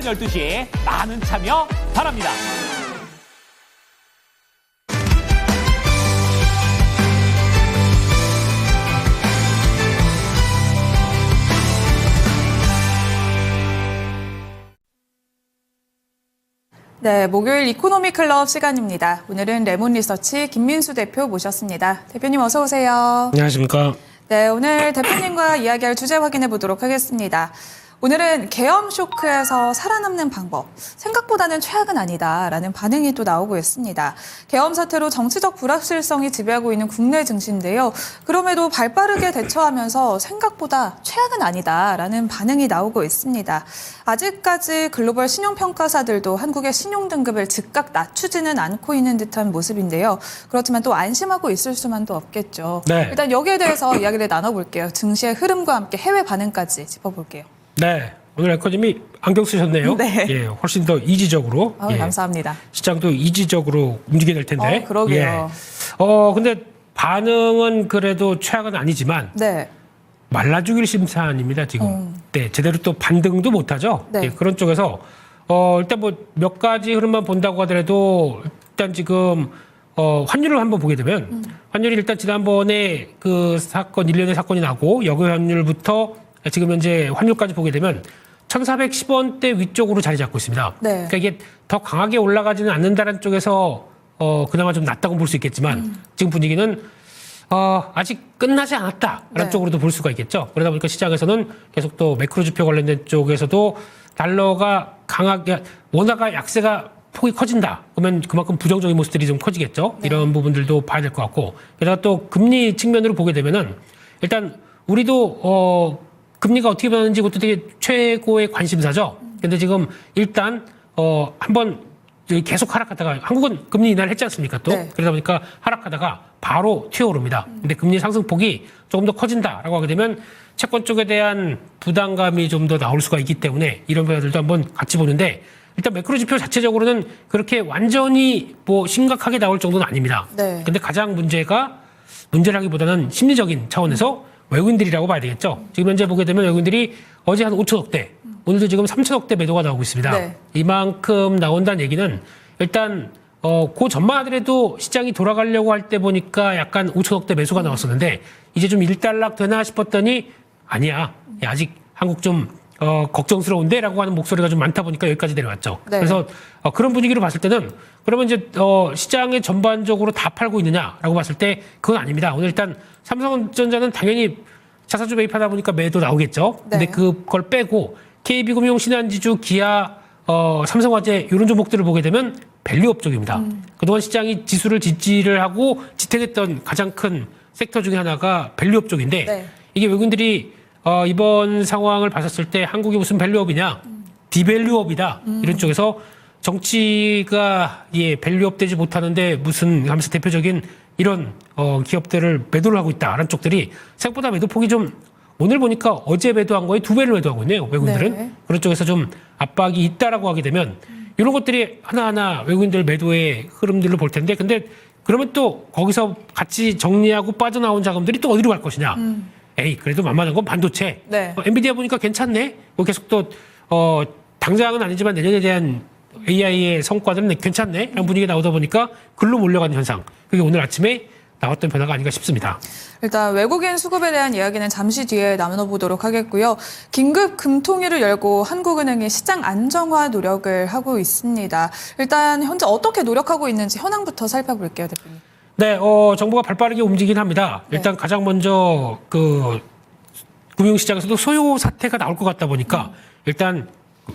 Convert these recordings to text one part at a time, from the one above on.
12시에 많은 참여 바랍니다. 네, 목요일 이코노미 클럽 시간입니다. 오늘은 레몬리서치 김민수 대표 모셨습니다. 대표님 어서 오세요. 안녕하십니까. 네, 오늘 대표님과 이야기할 주제 확인해 보도록 하겠습니다. 오늘은 계엄 쇼크에서 살아남는 방법, 생각보다는 최악은 아니다라는 반응이 또 나오고 있습니다. 계엄 사태로 정치적 불확실성이 지배하고 있는 국내 증시인데요. 그럼에도 발빠르게 대처하면서 생각보다 최악은 아니다라는 반응이 나오고 있습니다. 아직까지 글로벌 신용평가사들도 한국의 신용등급을 즉각 낮추지는 않고 있는 듯한 모습인데요. 그렇지만 또 안심하고 있을 수만도 없겠죠. 네. 일단 여기에 대해서 이야기를 나눠볼게요. 증시의 흐름과 함께 해외 반응까지 짚어볼게요. 네, 오늘 앵커님이 안경 쓰셨네요. 네. 예, 훨씬 더 이지적으로. 예, 감사합니다. 시장도 이지적으로 움직여야 될 텐데. 그러게요. 예. 근데 반응은 그래도 최악은 아니지만 네. 말라주길 심산입니다, 지금. 네, 제대로 또 반등도 못하죠. 네. 예, 그런 쪽에서 일단 뭐 몇 가지 흐름만 본다고 하더라도 일단 지금 환율을 한번 보게 되면 환율이 일단 지난번에 그 사건, 일련의 사건이 나고 역외 환율부터 지금 현재 환율까지 보게 되면 1,410원대 위쪽으로 자리 잡고 있습니다. 네. 그러니까 이게 더 강하게 올라가지는 않는다는 쪽에서 그나마 좀 낫다고 볼 수 있겠지만 지금 분위기는 아직 끝나지 않았다라는 네. 쪽으로도 볼 수가 있겠죠. 그러다 보니까 시장에서는 계속 또 매크로 지표 관련된 쪽에서도 달러가 강하게 원화가 약세가 폭이 커진다. 그러면 그만큼 부정적인 모습들이 좀 커지겠죠. 네. 이런 부분들도 봐야 될 것 같고 게다가 또 금리 측면으로 보게 되면은 일단 우리도 금리가 어떻게 변하는지 그것도 되게 최고의 관심사죠. 근데 지금 일단 한번 계속 하락하다가 한국은 금리 인하를 했지 않습니까? 또 네. 그러다 보니까 하락하다가 바로 튀어오릅니다. 근데 금리 상승폭이 조금 더 커진다라고 하게 되면 채권 쪽에 대한 부담감이 좀 더 나올 수가 있기 때문에 이런 변화들도 한번 같이 보는데 일단 매크로 지표 자체적으로는 그렇게 완전히 뭐 심각하게 나올 정도는 아닙니다. 네. 근데 가장 문제라기보다는 심리적인 차원에서 외국인들이라고 봐야 되겠죠. 지금 현재 보게 되면 외국인들이 어제 한 5천억대, 오늘도 지금 3천억대 매도가 나오고 있습니다. 네. 이만큼 나온다는 얘기는 일단 그 전만 하더라도 시장이 돌아가려고 할 때 보니까 약간 5천억대 매수가 나왔었는데 이제 좀 일단락 되나 싶었더니 아니야. 아직 한국 좀 걱정스러운데 라고 하는 목소리가 좀 많다 보니까 여기까지 내려왔죠. 네. 그래서 그런 분위기로 봤을 때는 그러면 이제 시장에 전반적으로 다 팔고 있느냐라고 봤을 때 그건 아닙니다. 오늘 일단 삼성전자는 당연히 자사주 매입하다 보니까 매도 나오겠죠. 네. 근데 그걸 빼고 KB금융, 신한지주, 기아, 삼성화재 이런 종목들을 보게 되면 밸류업 쪽입니다. 그동안 시장이 지수를 지지를 하고 지탱했던 가장 큰 섹터 중에 하나가 밸류업 쪽인데 네. 이게 외국인들이 이번 상황을 봤었을 때 한국이 무슨 밸류업이냐, 디밸류업이다 이런 쪽에서 정치가 밸류업 되지 못하는데 무슨 하면서 대표적인 이런 기업들을 매도를 하고 있다라는 쪽들이 생각보다 매도폭이 좀 오늘 보니까 어제 매도한 거에 2배를 매도하고 있네요. 외국인들은. 네. 그런 쪽에서 좀 압박이 있다라고 하게 되면 이런 것들이 하나하나 외국인들 매도의 흐름들로 볼 텐데 근데 그러면 또 거기서 같이 정리하고 빠져나온 자금들이 또 어디로 갈 것이냐. 에이 그래도 만만한 건 반도체. 네. 엔비디아 보니까 괜찮네. 뭐 계속 또 당장은 아니지만 내년에 대한 AI의 성과들은 괜찮네. 라는 분위기가 나오다 보니까 글로 몰려가는 현상. 그게 오늘 아침에 나왔던 변화가 아닌가 싶습니다. 일단 외국인 수급에 대한 이야기는 잠시 뒤에 나눠보도록 하겠고요. 긴급 금통위를 열고 한국은행이 시장 안정화 노력을 하고 있습니다. 일단 현재 어떻게 노력하고 있는지 현황부터 살펴볼게요, 대표님. 네, 정부가 발빠르게 움직이긴 합니다. 일단 가장 먼저 그 금융시장에서도 소요 사태가 나올 것 같다 보니까 일단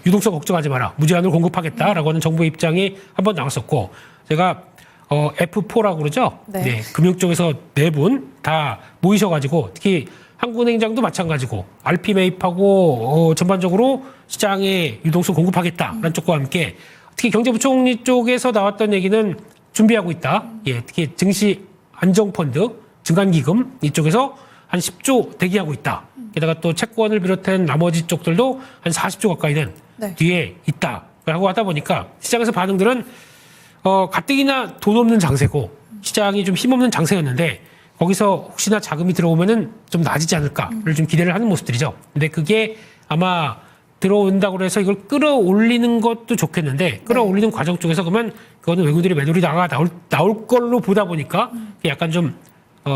유동성 걱정하지 마라. 무제한으로 공급하겠다라고 하는 정부의 입장이 한번 나왔었고 제가 F4라고 그러죠. 네. 금융 쪽에서 4분 다 모이셔가지고 특히 한국은행장도 마찬가지고 RP 매입하고 전반적으로 시장에 유동성 공급하겠다라는 쪽과 함께 특히 경제부총리 쪽에서 나왔던 얘기는 준비하고 있다. 특히 증시 안정펀드, 증간기금 이쪽에서 한 10조 대기하고 있다. 게다가 또 채권을 비롯한 나머지 쪽들도 한 40조 가까이는 네. 뒤에 있다라고 하다 보니까 시장에서 반응들은 가뜩이나 돈 없는 장세고 시장이 좀 힘없는 장세였는데 거기서 혹시나 자금이 들어오면은 좀 나아지지 않을까를 좀 기대를 하는 모습들이죠. 근데 그게 아마 들어온다고 해서 이걸 끌어올리는 것도 좋겠는데 끌어올리는 과정 쪽에서 그러면 그거는 외국인들이 매도리 나올 걸로 보다 보니까 약간 좀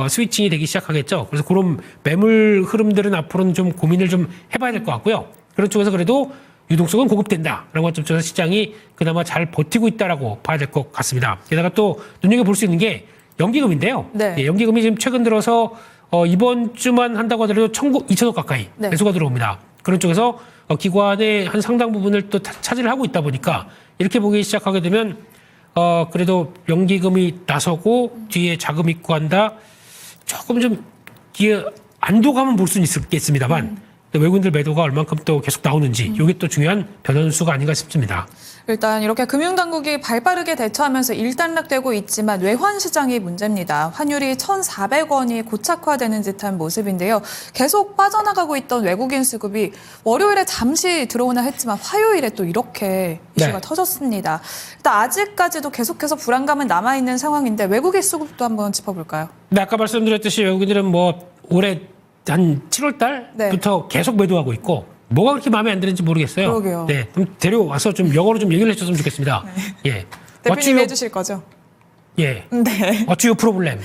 스위칭이 되기 시작하겠죠. 그래서 그런 매물 흐름들은 앞으로는 좀 고민을 좀 해봐야 될 것 같고요. 그런 쪽에서 그래도 유동성은 공급된다라는 관점에서 시장이 그나마 잘 버티고 있다라고 봐야 될 것 같습니다. 게다가 또 눈여겨볼 수 있는 게 연기금인데요. 네. 예, 연기금이 지금 최근 들어서 이번 주만 한다고 하더라도 2,000억 가까이 네. 매수가 들어옵니다. 그런 쪽에서 기관의 한 상당 부분을 또 차지를 하고 있다 보니까 이렇게 보기 시작하게 되면 그래도 연기금이 나서고 뒤에 자금 입고 한다. 조금 좀 안도감은 볼 수는 있겠습니다만 외국인들 매도가 얼만큼 또 계속 나오는지 이게 또 중요한 변수가 아닌가 싶습니다. 일단 이렇게 금융당국이 발빠르게 대처하면서 일단락되고 있지만 외환 시장이 문제입니다. 환율이 1,400원이 고착화되는 듯한 모습인데요. 계속 빠져나가고 있던 외국인 수급이 월요일에 잠시 들어오나 했지만 화요일에 또 이렇게 이슈가 네. 터졌습니다. 일단 아직까지도 계속해서 불안감은 남아있는 상황인데 외국인 수급도 한번 짚어볼까요? 네, 아까 말씀드렸듯이 외국인들은 뭐 올해 한 7월 달부터 계속 매도하고 있고 뭐가 그렇게 마음에 안 드는지 모르겠어요. 그러게요. 네, 좀 데려와서 좀 영어로 좀 얘기를 해줬으면 좋겠습니다. 예, 대표님이 해주실 거죠? 예, 네. What's your problem?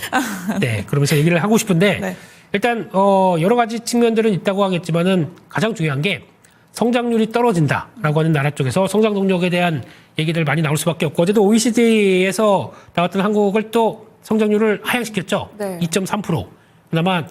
네, 그러면서 얘기를 하고 싶은데 네. 일단 여러 가지 측면들은 있다고 하겠지만은 가장 중요한 게 성장률이 떨어진다라고 하는 나라 쪽에서 성장 동력에 대한 얘기들 많이 나올 수밖에 없고 어제도 OECD에서 나왔던 한국을 또 성장률을 하향시켰죠. 네. 2.3%. 그나마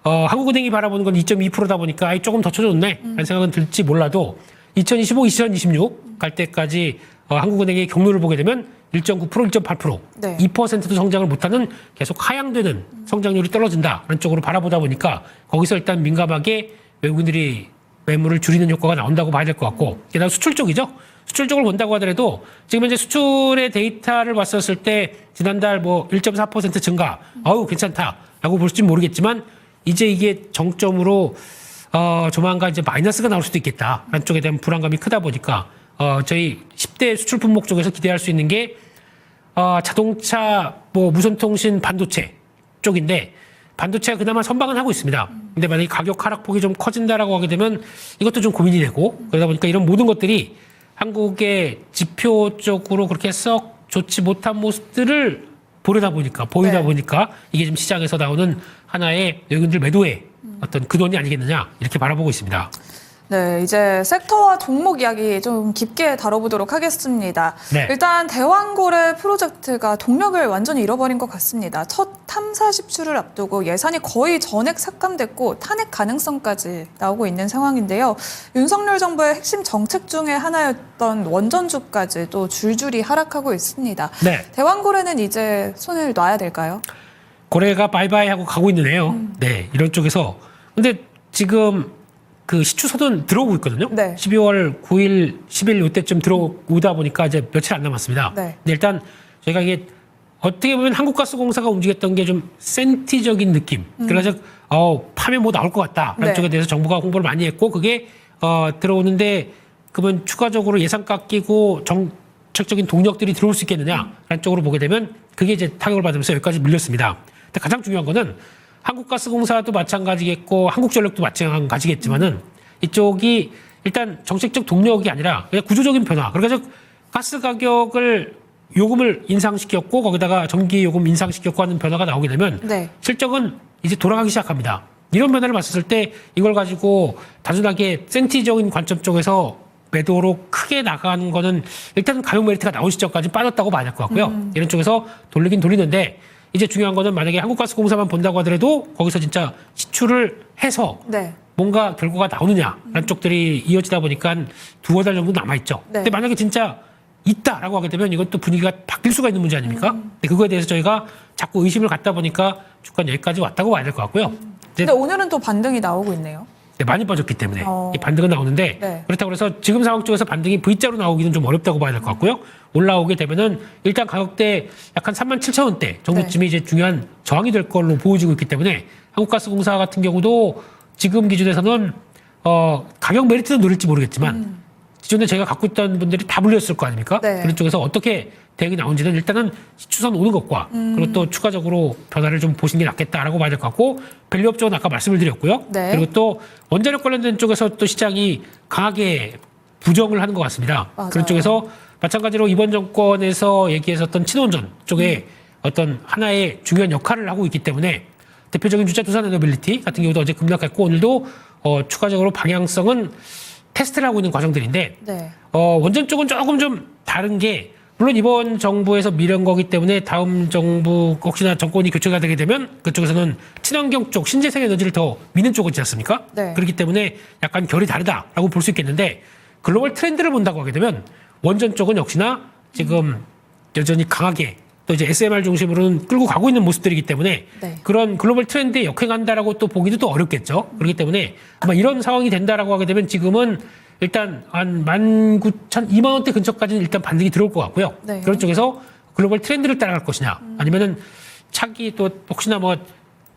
한국은행이 바라보는 건 2.2%다 보니까 조금 더 쳐줬네 라는 생각은 들지 몰라도 2025, 2026 갈 때까지 한국은행의 경로를 보게 되면 1.9%, 1.8%, 네. 2%도 성장을 못하는 계속 하향되는 성장률이 떨어진다라는 쪽으로 바라보다 보니까 거기서 일단 민감하게 외국인들이 매물을 줄이는 효과가 나온다고 봐야 될 것 같고 게다가 수출 쪽이죠. 수출 쪽을 본다고 하더라도 지금 현재 수출의 데이터를 봤었을 때 지난달 뭐 1.4% 증가, 괜찮다라고 볼지는 모르겠지만 이제 이게 정점으로 조만간 이제 마이너스가 나올 수도 있겠다라는 쪽에 대한 불안감이 크다 보니까 저희 10대 수출 품목 쪽에서 기대할 수 있는 게 자동차, 뭐 무선통신, 반도체 쪽인데 반도체가 그나마 선방은 하고 있습니다. 근데 만약에 가격 하락폭이 좀 커진다라고 하게 되면 이것도 좀 고민이 되고 그러다 보니까 이런 모든 것들이 한국의 지표 쪽으로 그렇게 썩 좋지 못한 모습들을 보이다 보니까 이게 지금 시장에서 나오는 하나의 외국인들 매도의 어떤 근원이 아니겠느냐 이렇게 바라보고 있습니다. 네, 이제 섹터와 종목 이야기 좀 깊게 다뤄보도록 하겠습니다. 네. 일단 대왕고래 프로젝트가 동력을 완전히 잃어버린 것 같습니다. 첫 탐사 집출을 앞두고 예산이 거의 전액 삭감됐고 탄핵 가능성까지 나오고 있는 상황인데요. 윤석열 정부의 핵심 정책 중에 하나였던 원전주까지 또 줄줄이 하락하고 있습니다. 네. 대왕고래는 이제 손을 놔야 될까요? 고래가 바이바이 하고 가고 있네요. 네, 이런 쪽에서. 근데 지금 그 시추서든 들어오고 있거든요. 네. 12월 9일, 10일 이때쯤 들어오다 보니까 이제 며칠 안 남았습니다. 네. 근데 일단 저희가 이게 어떻게 보면 한국가스공사가 움직였던 게 좀 센티적인 느낌. 그래서 파면 뭐 나올 것 같다라는 네. 쪽에 대해서 정부가 홍보를 많이 했고 그게 들어오는데 그러면 추가적으로 예산 깎이고 정책적인 동력들이 들어올 수 있겠느냐라는 쪽으로 보게 되면 그게 이제 타격을 받으면서 여기까지 밀렸습니다. 근데 가장 중요한 거는 한국가스공사도 마찬가지겠고 한국전력도 마찬가지겠지만은 이쪽이 일단 정책적 동력이 아니라 그냥 구조적인 변화. 그러니까 가스 가격을 요금을 인상시켰고 거기다가 전기 요금 인상시켰고 하는 변화가 나오게 되면 네. 실적은 이제 돌아가기 시작합니다. 이런 변화를 봤을 때 이걸 가지고 단순하게 센티적인 관점 쪽에서 매도로 크게 나가는 거는 일단 가격 메리트가 나온 시점까지 빠졌다고 봐야 될 것 같고요. 이런 쪽에서 돌리긴 돌리는데 이제 중요한 거는 만약에 한국가스공사만 본다고 하더라도 거기서 진짜 시추를 해서 네. 뭔가 결과가 나오느냐라는 쪽들이 이어지다 보니까 한 두어 달 정도 남아있죠. 네. 근데 만약에 진짜 있다라고 하게 되면 이것도 분위기가 바뀔 수가 있는 문제 아닙니까? 근데 그거에 대해서 저희가 자꾸 의심을 갖다 보니까 주가는 여기까지 왔다고 봐야 될 것 같고요. 이제 근데 오늘은 또 반등이 나오고 있네요. 많이 빠졌기 때문에 어. 이 반등은 나오는데 네. 그렇다고 해서 지금 상황 쪽에서 반등이 V자로 나오기는 좀 어렵다고 봐야 될 것 같고요. 올라오게 되면은 일단 가격대 약간 37,000원대 정도쯤이 이제 중요한 저항이 될 걸로 보여지고 있기 때문에 한국가스공사 같은 경우도 지금 기준에서는 가격 메리트는 노릴지 모르겠지만 기존에 제가 갖고 있던 분들이 다 물렸을 거 아닙니까? 네. 그런 쪽에서 어떻게 대응이 나온지는 일단은 추선 오는 것과 그리고 또 추가적으로 변화를 좀 보시는 게 낫겠다라고 봐야 될 것 같고 밸류업 쪽은 아까 말씀을 드렸고요. 네. 그리고 또 원자력 관련된 쪽에서 또 시장이 강하게 부정을 하는 것 같습니다. 맞아요. 그런 쪽에서 마찬가지로 이번 정권에서 얘기했었던 친원전 쪽에 어떤 하나의 중요한 역할을 하고 있기 때문에 대표적인 주자 두산에너빌리티 같은 경우도 어제 급락했고 오늘도 추가적으로 방향성은 테스트를 하고 있는 과정들인데 네. 원전 쪽은 조금 좀 다른 게 물론 이번 정부에서 미련 거기 때문에 다음 정부 혹시나 정권이 교체가 되게 되면 그쪽에서는 친환경 쪽 신재생 에너지를 더 미는 쪽이지 않습니까? 네. 그렇기 때문에 약간 결이 다르다라고 볼 수 있겠는데 글로벌 트렌드를 본다고 하게 되면 원전 쪽은 역시나 지금 여전히 강하게 또 이제 SMR 중심으로는 끌고 가고 있는 모습들이기 때문에 네. 그런 글로벌 트렌드에 역행한다라고 또 보기도 또 어렵겠죠. 그렇기 때문에 아마 이런 상황이 된다라고 하게 되면 지금은 일단 한 19,000, 2만 원대 근처까지는 일단 반등이 들어올 것 같고요. 네. 그런 쪽에서 글로벌 트렌드를 따라갈 것이냐 아니면은 차기 또 혹시나 뭐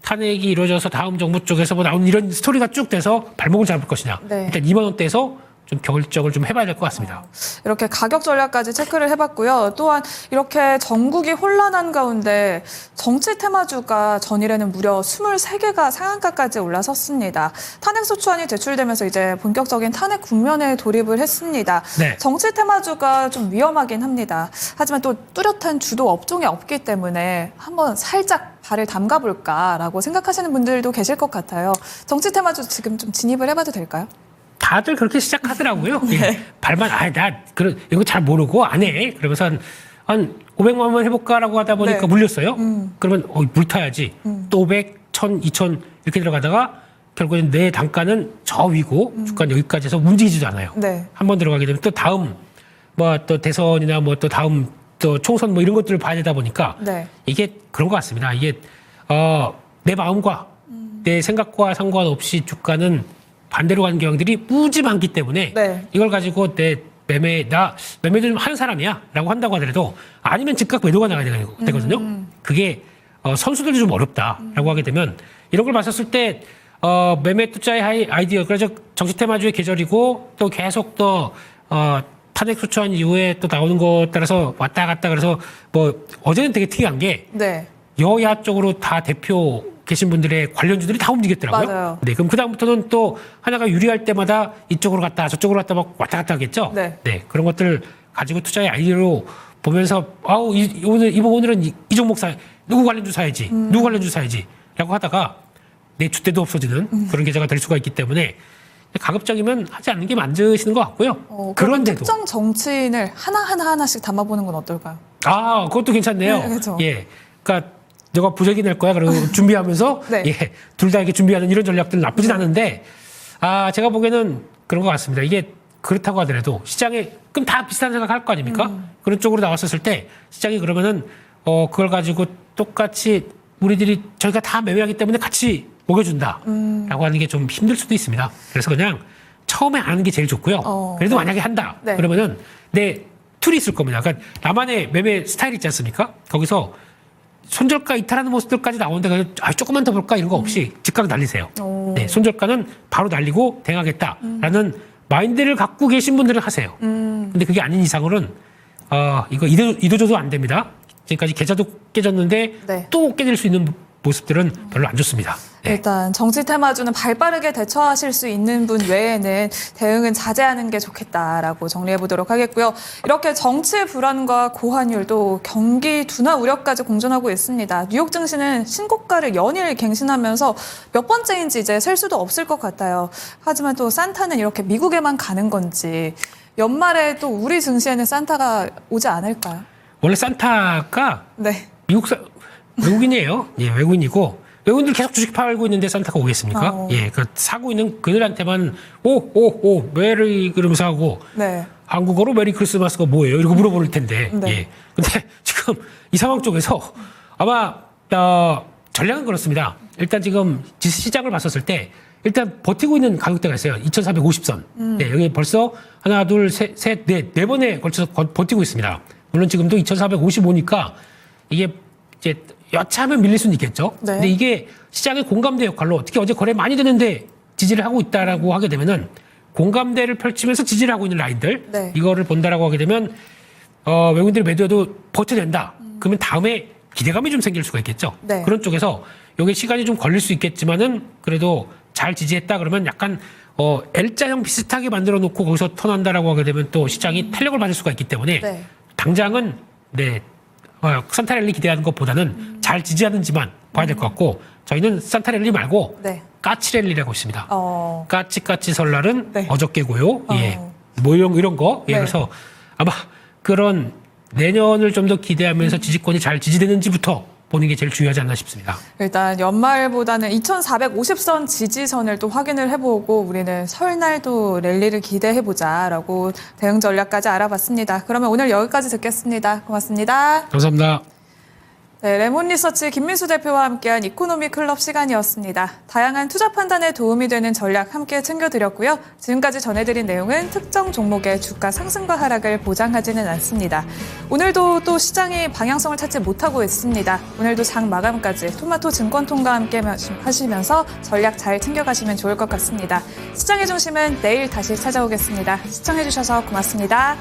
탄핵이 이루어져서 다음 정부 쪽에서 뭐 나오는 이런 스토리가 쭉 돼서 발목을 잡을 것이냐. 네. 일단 2만 원대에서 좀 결정을 좀 해봐야 될 것 같습니다. 이렇게 가격 전략까지 체크를 해봤고요. 또한 이렇게 전국이 혼란한 가운데 정치 테마주가 전일에는 무려 23개가 상한가까지 올라섰습니다. 탄핵소추안이 제출되면서 이제 본격적인 탄핵 국면에 돌입을 했습니다. 네. 정치 테마주가 좀 위험하긴 합니다. 하지만 또 뚜렷한 주도 업종이 없기 때문에 한번 살짝 발을 담가볼까라고 생각하시는 분들도 계실 것 같아요. 정치 테마주 지금 좀 진입을 해봐도 될까요? 다들 그렇게 시작하더라고요. 예. 발만 이거 잘 모르고 안 해. 그러면서 한 500만 원 해볼까라고 하다 보니까 네. 물렸어요. 그러면 물 타야지. 또 500, 1000, 2000 이렇게 들어가다가 결국엔 내 단가는 저 위고 주가는 여기까지 해서 움직이지도 않아요. 네. 한 번 들어가게 되면 또 다음 뭐 또 대선이나 뭐 또 다음 또 총선 뭐 이런 것들을 봐야 되다 보니까 네. 이게 그런 것 같습니다. 이게 내 마음과 내 생각과 상관없이 주가는 반대로 가는 경향들이 무지 많기 때문에 네. 이걸 가지고 내 매매도 좀 하는 사람이야라고 한다고 하더라도 아니면 즉각 매도가 나가야 되거든요. 그게 선수들도 좀 어렵다라고 하게 되면 이런 걸 봤었을 때 매매 투자의 아이디어 그래서 정치 테마주의 계절이고 또 계속 또 탄핵 소추안 이후에 또 나오는 것 따라서 왔다 갔다 그래서 뭐 어제는 되게 특이한 게 네. 여야 쪽으로 다 대표 계신 분들의 관련주들이 다 움직였더라고요. 맞아요. 네, 그럼 그다음부터는 또 하나가 유리할 때마다 이쪽으로 갔다 저쪽으로 갔다 막 왔다 갔다 하겠죠. 네. 그런 것들 가지고 투자의 아이디어로 보면서 오늘은 이 종목 누구 관련주 사야지, 누구 관련주 사야지라고 하다가 내 주대도 없어지는 그런 계좌가 될 수가 있기 때문에 가급적이면 하지 않는 게 맞으시는 것 같고요. 그런 그런데도 특정 정치인을 하나씩 담아보는 건 어떨까요? 그것도 괜찮네요. 네, 그렇죠. 예, 그러니까 너가 부재기 낼 거야. 그리고 준비하면서 네. 둘 다 이렇게 준비하는 이런 전략들 나쁘진 않은데 제가 보기에는 그런 것 같습니다. 이게 그렇다고 하더라도 시장에 그럼 다 비슷한 생각할 거 아닙니까? 그런 쪽으로 나왔었을 때 시장이 그러면은 그걸 가지고 똑같이 저희가 다 매매하기 때문에 같이 먹여준다라고 하는 게 좀 힘들 수도 있습니다. 그래서 그냥 처음에 아는 게 제일 좋고요. 그래도 만약에 한다 네. 그러면은 내 툴이 있을 겁니다. 그러니까 나만의 매매 스타일 있지 않습니까? 거기서 손절가 이탈하는 모습들까지 나오는데 그냥 조금만 더 볼까 이런 거 없이 즉각 날리세요. 네, 손절가는 바로 날리고 대응하겠다라는 마인드를 갖고 계신 분들은 하세요. 근데 그게 아닌 이상으로는 이거 이도저도 안 됩니다. 지금까지 계좌도 깨졌는데 네. 또 깨질 수 있는 모습들은 별로 안 좋습니다. 네. 일단 정치 테마주는 발빠르게 대처하실 수 있는 분 외에는 대응은 자제하는 게 좋겠다라고 정리해 보도록 하겠고요. 이렇게 정치 불안과 고환율도 경기 둔화 우려까지 공존하고 있습니다. 뉴욕 증시는 신고가를 연일 갱신하면서 몇 번째인지 이제 셀 수도 없을 것 같아요. 하지만 또 산타는 이렇게 미국에만 가는 건지 연말에 또 우리 증시에는 산타가 오지 않을까요? 원래 산타가 네. 외국인이에요. 예, 외국인이고 외국인들 계속 주식 팔고 있는데 산타가 오겠습니까? 예, 그 사고 있는 그들한테만 메리 그러면서 하고 네. 한국어로 메리 크리스마스가 뭐예요? 이러고 물어볼 텐데. 네. 예. 근데 지금 이 상황 쪽에서 아마 전략은 그렇습니다. 일단 지금 시장을 봤었을 때 일단 버티고 있는 가격대가 있어요. 2,450선. 네, 여기 벌써 하나, 둘, 셋, 네 번에 걸쳐서 버티고 있습니다. 물론 지금도 2,455니까 이게 이제 여차하면 밀릴 수는 있겠죠. 네. 근데 이게 시장의 공감대 역할로 특히 어제 거래 많이 되는데 지지를 하고 있다라고 하게 되면은 공감대를 펼치면서 지지를 하고 있는 라인들 네. 이거를 본다라고 하게 되면 외국인들이 매도해도 버텨낸다. 그러면 다음에 기대감이 좀 생길 수가 있겠죠. 네. 그런 쪽에서 여기 시간이 좀 걸릴 수 있겠지만은 그래도 잘 지지했다 그러면 약간 L자형 비슷하게 만들어 놓고 거기서 턴한다라고 하게 되면 또 시장이 탄력을 받을 수가 있기 때문에 네. 당장은 산타랠리 기대하는 것보다는 잘 지지하는지만 봐야 될 것 같고 저희는 산타랠리 말고 네. 까치랠리라고 있습니다. 어, 까치 설날은 네. 어저께고요. 예. 뭐 이런 거. 예. 네. 그래서 아마 그런 내년을 좀 더 기대하면서 지지권이 잘 지지되는지부터 보는 게 제일 중요하지 않나 싶습니다. 일단 연말보다는 2450선 지지선을 또 확인을 해보고 우리는 설날도 랠리를 기대해보자라고 대응 전략까지 알아봤습니다. 그러면 오늘 여기까지 듣겠습니다. 고맙습니다. 감사합니다. 네, 레몬리서치 김민수 대표와 함께한 이코노미 클럽 시간이었습니다. 다양한 투자 판단에 도움이 되는 전략 함께 챙겨드렸고요. 지금까지 전해드린 내용은 특정 종목의 주가 상승과 하락을 보장하지는 않습니다. 오늘도 또 시장이 방향성을 찾지 못하고 있습니다. 오늘도 장 마감까지 토마토 증권통과 함께 하시면서 전략 잘 챙겨가시면 좋을 것 같습니다. 시장의 중심은 내일 다시 찾아오겠습니다. 시청해주셔서 고맙습니다.